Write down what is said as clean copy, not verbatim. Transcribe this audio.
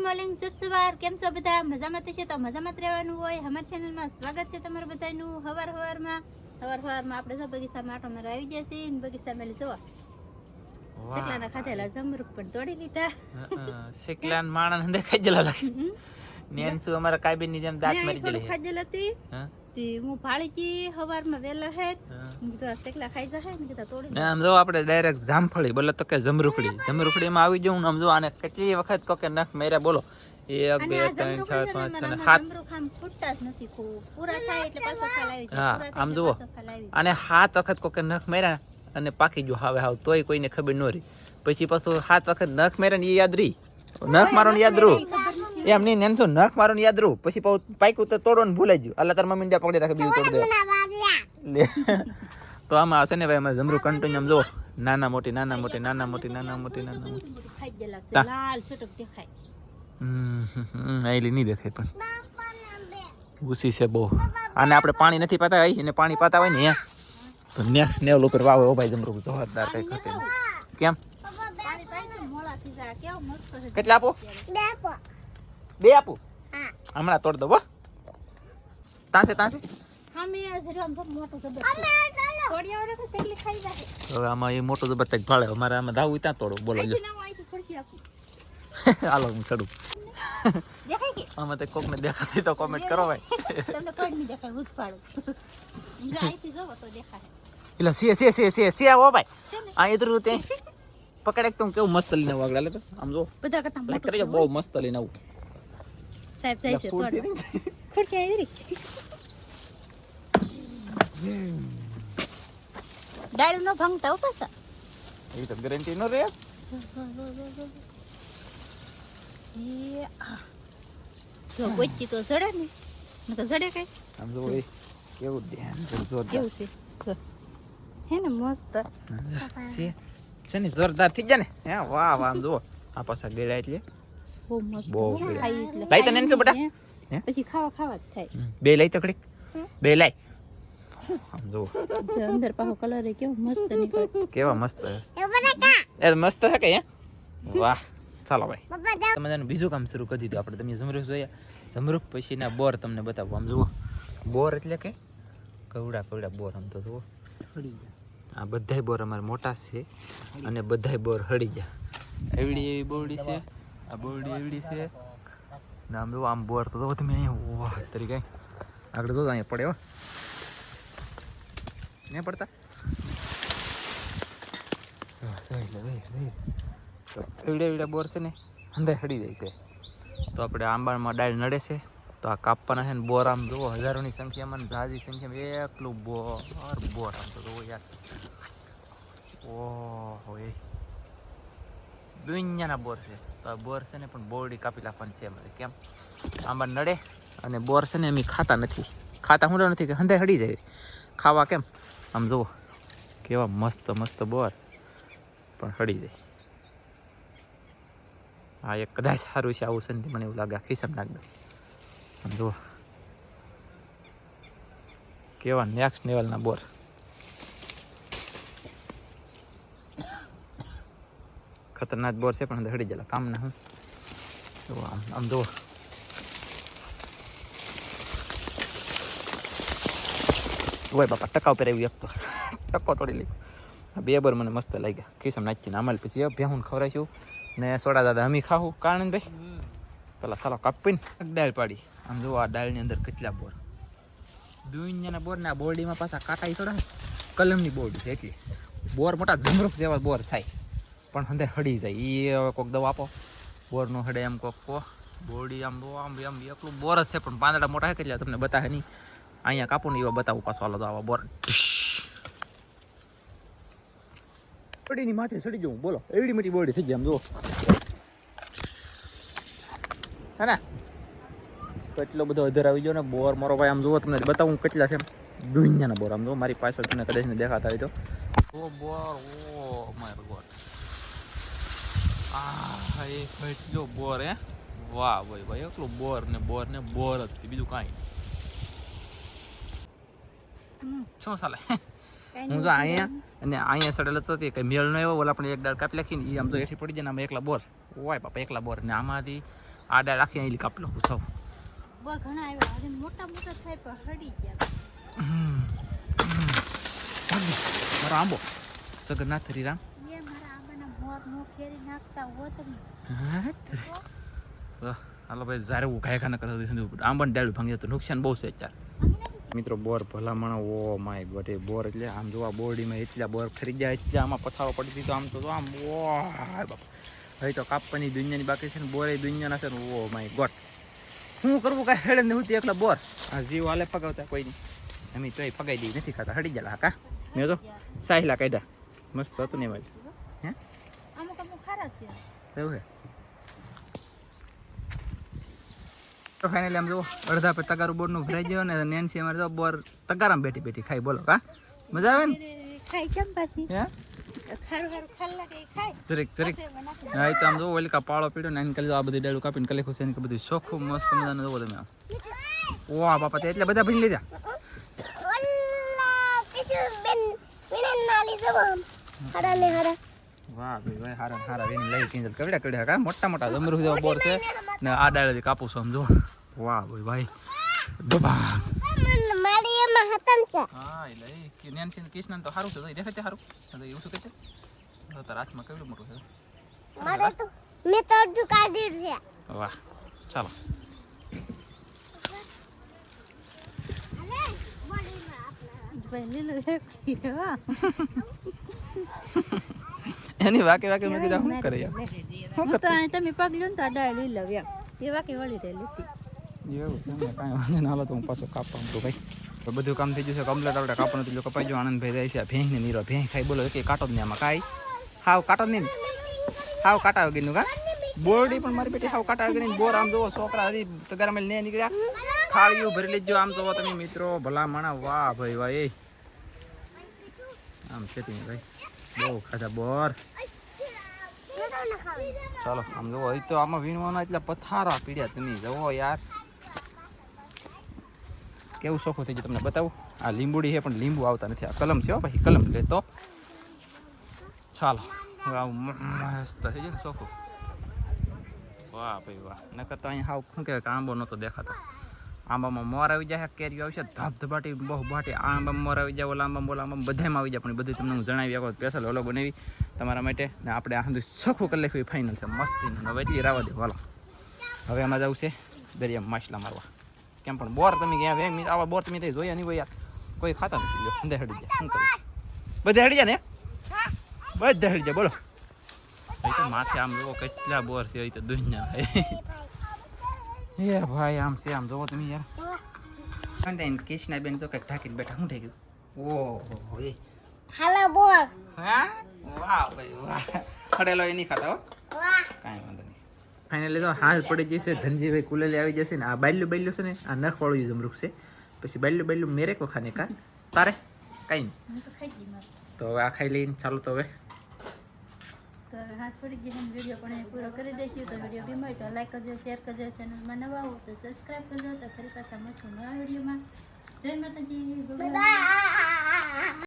Morning શુભ સવાર. કેમ છો બધા? મજામાં છે તો મજામાં જ રહેવાનું હોય. અમારી ચેનલમાં સ્વાગત છે તમારું બધાનું. સવારમાં આપણે તો બગીચામાં આટો મારવા આવી ગયા છીએ. બગીચામાં જો શેકલાના ખાધેલા જમરૂખ પણ તોડી લીધા. શેકલાન માણસ હંદે ખાઈ જલા લાગે. નેનસુ અમારા કાબીન ની જેમ દાંત મારી ગયેલી ખાજલ હતી. તી હું ભાળી ગઈ સવારમાં વેલા હે. હું તો શેકલા ખાઈ જશે ને કીધા તોડી. આમ જો આપણે ડાયરેક્ટ જામફળી બોલે તો કે જમરૂખડીમાં આવી જવું આમ જો આને કેટલી વખત કો કે નખ મેરા બોલો 1 2 3 4 5 6 7 જમરૂખ આમ ફૂટતા જ નથી. પૂરા થાય એટલે પાછો ખાલાવી છે. હા આમ જુઓ અને 7 વખત કો કે નખ મેરા અને પાકી જો હાવે હાવ તોય કોઈને ખબર ન રહી. પછી પાછો 7 વખત નખ મેરા ને યાદ રહી. નખ મારો ને યાદ રહું એમ નહીં નેનસો નખ મારો ને યાદ રહું પછી પાક્યું તો તોડવાનું ભૂલાઈ ગયું. અલ્લા તાર મમ્મી ને પકડી રાખે બીજું તોડી દે લે. તો આમાં આવશે ને ભાઈ અમે જમરૂ કન્ટિન્યુ જો નાના મોટી ખાઈ ગયેલા છે. લાલ છટક દેખાય. આઈલી નહીં દેખાય પણ ઉસી છે બહુ. આને આપણે પાણી નથી પાતા હોય એને પાણી પાતા હોય ને તો નેક્સ્ટ લેવલ ઉપર વાવે ઓ ભાઈ જમરૂ જોરદાર કઈ ઘટે કેમ કેટલા આપો? 2 આપો. હમણાં તોડ દો હો. તાંસે હા મે જરો આમ મોટો જબર તોડિયા વડે તો શેકલી ખાઈ જાય. હવે આમાં એ મોટો જબર તક ભાળે અમારે આમાં દાવું ત્યાં તોડો બોલો જો હાલો હું ચડું દેખાય કે આમાં તો કોકને દેખાતી તો કોમેન્ટ કરો ભાઈ. તમને કોઈ નહીં દેખાય હું જ પાડું. ઈલા આઈથી જોવો તો દેખાય. એટલે સે હો ભાઈ આ ઇધર તે પકડ એક તો કેવું મસ્ત લઈને વાગલા લે તો આમ જો બધા કરતા લાઈક મોટો કરી બહુ મસ્ત લઈને આવું સાહેબ જાય છે તોડ ખુરશી આવી રહી. ડાળું નો ભંગતા ઉપાસા એ તો ગેરંટી નો રે. જો ગોચી તો જડે ને તો જડે કઈ આમ જો એ કેવું ધ્યાન જોરદાર કેવું છે હે ને મસ્ત છે ને જોરદાર થઈ જાય ને હે વાહ આમ જો આ પાછા ગેડા એટલે બહુ મસ્ત બહુ ખાઈ એટલે લઈ તો નેનસો બેટા પછી ખાવા જ થાય. બે લઈ તો કડીક બે લઈ આમ જો જો અંદર પાછો કલર એ કેવો મસ્ત નીકળે. કેવા મસ્ત એ મસ્ત છે કે હે વાહ ચાલો ભાઈ તમે બીજું કામ શરૂ કરી દીધું આપણે. તમે જમરૂખ જોયા જમરૂખ પછીના બોર તમને બતાવું આમ જુઓ બોર એટલે કે કવડા બોર આમ તો જુઓ આ બધાય બોર અમારે મોટા છે અને બધાય બોર હળી ગયા. એવડી એવી બોરડી છે આ બોરડી એવડી છે ને આમ જુઓ આમ બોર તો તમે અહીંયા વાહ તરીકે આગળ જો અહીંયા પડે હો નહીં પડતા એવડે બોર છે ને અંદર હળી જાય છે. તો આપણે આંબામાં ડાળ નડે છે તો આ કાપવાના છે ને બોર આમ જુઓ હજારોની સંખ્યામાં જહાજી સંખ્યામાં એકલું બોર આમ તો જુઓ યાર ઓહો એ દુનિયાના બોર છે. તો આ બોર છે ને પણ બોરડી કાપી નાખવાની છે અમારે કેમ આંબા નડે અને બોર છે ને એમ ખાતા હું નથી કે હંધાઈ હળી જાય ખાવા કેમ આમ જુઓ કેવા મસ્ત બોર પણ હળી જાય. હા એક કદાચ સારું છે આવું છે ને મને એવું લાગે ખિસ્સામાં નાખ દઉં આમ જુઓ કેવા નેક્સ્ટ લેવલના બોર. ખતરનાક બોર છે પણ હળી જાય કામના હું જુઓ આમ જુઓ ઓય બાપા ટકા ઉપર આવી એકતો ટકો તોડી લીધો. 2 બોર મને મસ્ત લાગ્યા ખિસ્સામાં નાખીને આમાં પછી ભેહું ખવડાવીશું ને સોડા દાદા અમી ખાવું કારણ ભાઈ પેલા સાલો કાપીને ડાળ પાડી આમ જુઓ આ ડાળની અંદર કેટલા બોર દુનિયાના બોર ને આ બોરડીમાં પાછા કાંટા સોડા કલમની બોરડી છે એટલે બોર મોટા જમરૂખ જેવા બોર થાય પણ હંદે હળી જાય. એ કોઈક દવા આપો બોર નો હડે એમ કોક કો બોરડી આમ એકલું બોર જ છે પણ પાંદડા મોટા કેટલા તમને બતાવે નહીં. અહીંયા કાપું ને એવા બતાવું પાછો હાલો તો આવા બોર બોરડીની માથે ચડી જવું બોલો એવડી મોટી બોરડી થઈ જાય આમ જુઓ હે ને કેટલો બધો અધર આવી ગયો ને બોર મારો ભાઈ આમ જુઓ તમને બતાવું કેટલા છે દુનિયાના બોર આમ જુઓ મારી પાછળ તમને કદાચ ને દેખાતા હોય તો બોર ઓ માય ગોડ આ એ કેટલો બોર હે વાહ ભાઈ એટલું બોર ને બોર જ બીજું કાંઈ શું ચાલે હું જો અહીંયા સડેલો તો કઈ મેળ ન આવ્યો ઓલા પણ એક ડાળ કાપી નાખીને એ આમ તો એઠી પડી જાય ને આમાં એકલા બોર ઓય બાપા એકલા બોર ને આમાંથી આ ડાળ આખી અહીં કાપ લઉં સૌ બોર ઘણા આવ્યા આજે મોટા મોટા થાય પણ હડી ગયા મારો આંબો સગરનાથ હરીરામ એ મારા આંબાના મોર નો ફેરી નાખતા હો તમે હાલો ભાઈ જ્યારે હું ખાય ખાના કરતા આંબાને ડાળું ભાંગી તો નુકસાન બહુ છે અત્યારે મિત્રો બોર ભલામણ ઓ માય ગોડ એ બોર એટલે આમ જોવા બોરડીમાં એટલા બોર ખરી જાય એટલા આમાં પથારો પડી દીધો આમ તો આમ ઓ બાપ હવે તો કાપવાની દુનિયાની બાકી છે ને બોરે દુનિયાના છે ને ઓ માય ગોડ શું કરવું કાંઈ હેડે ને હું એકલા બોર આ જીવ હાલે ફગાવતા કોઈ નહીં અમે તોય ફગાઈ દઈ નથી ખાતા હડી ગયેલા કા મેં તો સાહિલા કાઢ્યા મસ્ત હતું ને એમાં હે અમુક અમુક ખારા છે એવું હે તો ફાઇનલી આમ જો અડધા પર તગારું બોરનું ભરાઈ ગયો ને નેન્સી અમારે તો બોર તગારામાં બેઠી બેઠી ખાઈ બોલો કા મજા આવે ને ખાઈ કેમ પાછી હે ખારું ખારું ખાલ લાગે ખાય જરીક હા એ તો આમ જો ઓલી કા પાળો પીડ્યો ને એને કલી આ બધી ડાળું કાપીને કલી ખુશ એને બધું ચોખ્ખું મસ્ત મજાનું જોવો તમે વાહ બાપા એટલે બધા ભીન લીધા વાહ ભાઈ હારા હારા વીને લઈ કિંજલ કવડ્યા કવડ્યા કા મોટા મોટા જમરૂ જેવો બોર છે ને આ ડાળેથી કાપું સમજો વાહ ભાઈ ડબા હા એટલે કે નેન્સી ને કૃષ્ણ તો સારું છે તો દેખાય સારું તો એવું શું કહે છે તો તારા હાથમાં કેવડું મોટું છે મારે તો મેં તો અડધું કાઢી છે વાહ ચાલો એની વાકે વાકે મેં કીધું શું કરે યાર તો તમે પગ લ્યો ને તો આ ડાળ લઈ લઉં એમ એ વાકે વળી રહે લીધી એવું છે ને કાંઈ વાંધો ના હાલો તો હું પાછો કાપવા તો ભાઈ તો બધું કામ થઈ ગયું છે કમ્પ્લીટ આપણે કાપવાનું તો કપાઈ ગયો આનંદભાઈ રહે છે ભેંસ ને નીરો ભેંસ ખાઈ બોલો કે કાંટો જ નહીં આમાં કાંઈ હાવ કાંટો જ નહીં હાવ કાંટા વગરનું કા બોરડી પણ મારી બેટી હાવ કાંટા વગરની બોર આમ જોવો છોકરા હજી તગારામાં ને નીકળ્યા ખાળીઓ ભરી લેજો આમ જોવો તમે મિત્રો ભલા માણા વાહ ભાઈ વાહ એ આમ છે ભાઈ બહુ ખાધા બોર ચાલો આમ જોવો એ તો આમાં વીણવાના એટલા પથારા પીડ્યા તમે જુઓ યાર કેવું શોખું થઈ ગયું તમને બતાવું આ લીંબુડી છે પણ લીંબુ આવતા નથી આ કલમ છે હો ભાઈ કલમ લેતો ચાલો મસ્ત થઈ ગયું ને શોખું વાહ ભાઈ વાહ નકર તો અહીંયા હાવ શું કહેવાય કે આંબો નહોતો દેખાતો આંબામાં મોર આવી જાય કેરીઓ આવશે ધબધબાટી બહુ બાટી આંબામાં મોર આવી જાય ઓલા આંબામાં બધામાં આવી જાય પણ બધું તમને હું જણાવી શકો સ્પેશિયલ ઓલો બનાવી તમારા માટે ને આપણે આ સુધી સખું કરી લખ્યું ફાઇનલ છે મસ્તી હવે એટલી રાવા દે હાલો હવે આમાં જવું છે દરિયામાં માછલા મારવા કેમ પણ બોર તમે ગયા આવા બોર તમે ત્યાં જોયા નહીં હોય યાર કોઈ ખાતા નથી જો બધે હડી જાય શું કરું બધે હડી જાય ને બધે હડી જાય બોલો એ તો માથે આમ જોવો કેટલા બોર છે એ તો દુનિયા એ ભાઈ આમ છે આમ જોવો તમે યાર કૃષ્ણા બેન જો કંઈક ઢાંકીને બેઠા શું થઈ ગયું ઓહો એ હાલો બોલ હા વાહ ભાઈ વાહ ખડેલો એ નહીં ખાતા હો કાંઈ વાંધો નહીં ફાઇનલી તો હાથ પડી જશે ધનજીભાઈ કુલેલી આવી જશે ને આ બાયલું છે ને આ નખવાળું જમરૂખ છે પછી બાયલું મેરે કો ખાને કા તારે કાંઈ નહીં તો હવે આ ખાઈ લઈને ચાલો તો હવે તો હાથ પડી ગયો વિડીયો પણ પૂરો કરી દઈશું તો વિડીયો ગમ્યો હોય તો લાઈક કરજો શેર કરજો ચેનલમાં નવા હો તો સબસ્ક્રાઈબ કરજો તો ફરી પાછા મળશું નવા વિડીયોમાં જય માતાજી.